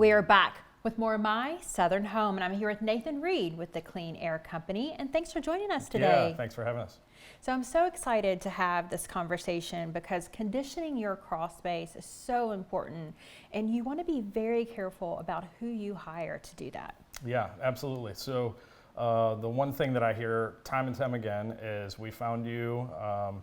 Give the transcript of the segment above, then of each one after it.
We are back with more of My Southern Home, and I'm here with Nathan Reed with the Clean Air Company, and thanks for joining us today. Yeah, thanks for having us. So I'm so excited to have this conversation because conditioning your crawl space is so important, and you want to be very careful about who you hire to do that. Yeah, absolutely. So the one thing that I hear time and time again is we found you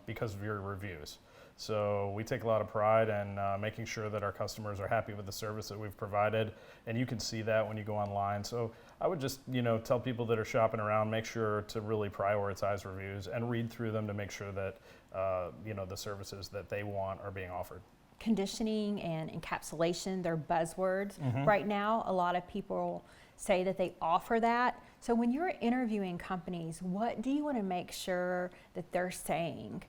because of your reviews. So we take a lot of pride in making sure that our customers are happy with the service that we've provided, and you can see that when you go online. So I would just, tell people that are shopping around, make sure to really prioritize reviews and read through them to make sure that, the services that they want are being offered. Conditioning and encapsulation, they're buzzwords. Right now, a lot of people say that they offer that. So when you're interviewing companies, what do you want to make sure that they're saying?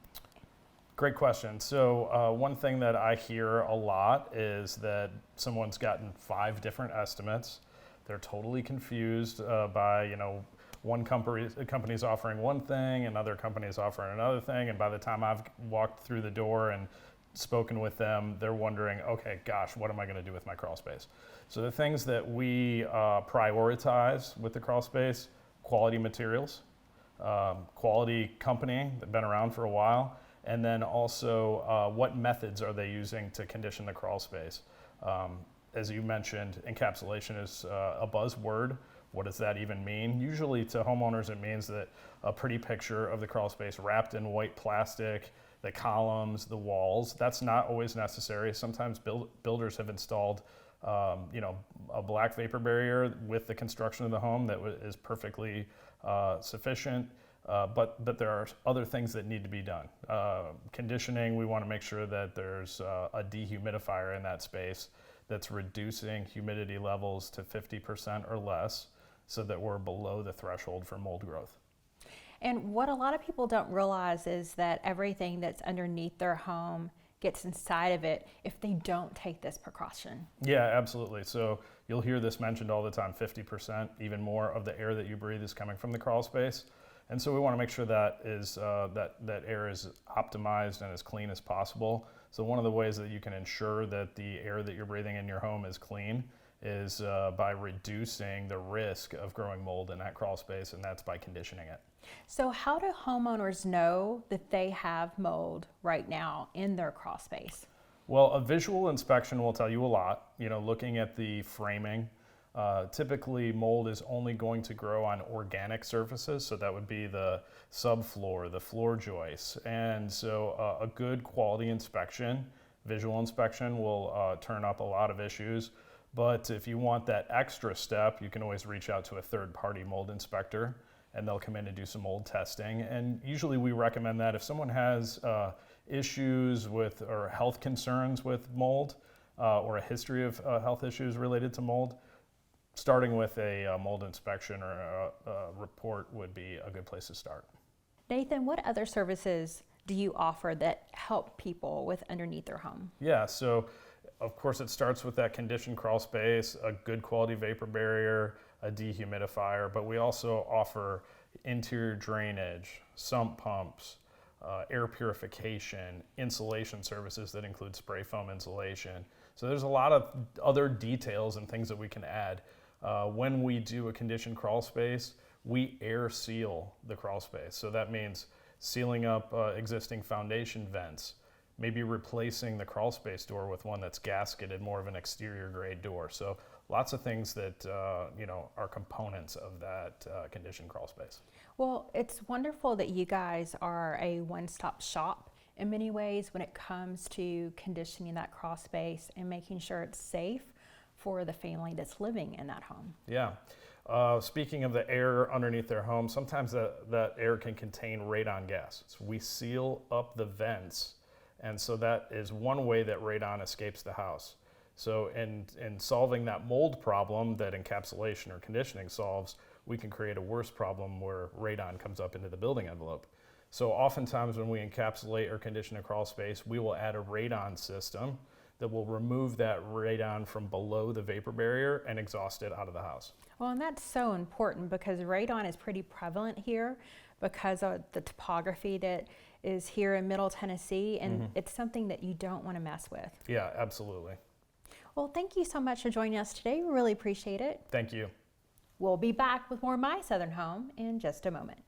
Great question. So one thing that I hear a lot is that someone's gotten 5 different estimates. They're totally confused by, one company's offering one thing, another company's offering another thing, and by the time I've walked through the door and spoken with them, they're wondering, okay, gosh, what am I going to do with my crawl space? So the things that we prioritize with the crawl space: quality materials, quality company that's been around for a while, and then also what methods are they using to condition the crawl space. As you mentioned, encapsulation is a buzzword. What does that even mean? Usually to homeowners it means that a pretty picture of the crawl space wrapped in white plastic, the columns, the walls. That's not always necessary. Sometimes builders have installed a black vapor barrier with the construction of the home that is perfectly sufficient. But there are other things that need to be done. Conditioning, we want to make sure that there's a dehumidifier in that space that's reducing humidity levels to 50% or less so that we're below the threshold for mold growth. And what a lot of people don't realize is that everything that's underneath their home gets inside of it if they don't take this precaution. Yeah, absolutely. So you'll hear this mentioned all the time: 50%, even more of the air that you breathe is coming from the crawl space. And so we want to make sure that that air is optimized and as clean as possible. So one of the ways that you can ensure that the air that you're breathing in your home is clean is by reducing the risk of growing mold in that crawl space, and that's by conditioning it. So how do homeowners know that they have mold right now in their crawl space? Well, a visual inspection will tell you a lot. Looking at the framing. Typically, mold is only going to grow on organic surfaces, so that would be the subfloor, the floor joists. And so a good quality inspection, visual inspection, will turn up a lot of issues. But if you want that extra step, you can always reach out to a third-party mold inspector, and they'll come in and do some mold testing. And usually we recommend that if someone has issues with or health concerns with mold or a history of health issues related to mold, starting with a mold inspection or a report would be a good place to start. Nathan, what other services do you offer that help people with underneath their home? Yeah, so of course it starts with that conditioned crawl space, a good quality vapor barrier, a dehumidifier, but we also offer interior drainage, sump pumps, air purification, insulation services that include spray foam insulation. So there's a lot of other details and things that we can add. When we do a conditioned crawl space, we air seal the crawl space. So that means sealing up existing foundation vents, maybe replacing the crawl space door with one that's gasketed, more of an exterior grade door. So lots of things that are components of that conditioned crawl space. Well, it's wonderful that you guys are a one-stop shop in many ways when it comes to conditioning that crawl space and making sure it's safe for the family that's living in that home. Yeah. Speaking of the air underneath their home, sometimes that air can contain radon gas. So we seal up the vents, and so that is one way that radon escapes the house. So in solving that mold problem that encapsulation or conditioning solves, we can create a worse problem where radon comes up into the building envelope. So oftentimes when we encapsulate or condition a crawl space, we will add a radon system that will remove that radon from below the vapor barrier and exhaust it out of the house. Well, and that's so important because radon is pretty prevalent here because of the topography that is here in Middle Tennessee, and it's something that you don't want to mess with. Yeah, absolutely. Well, thank you so much for joining us today. We really appreciate it. Thank you. We'll be back with more My Southern Home in just a moment.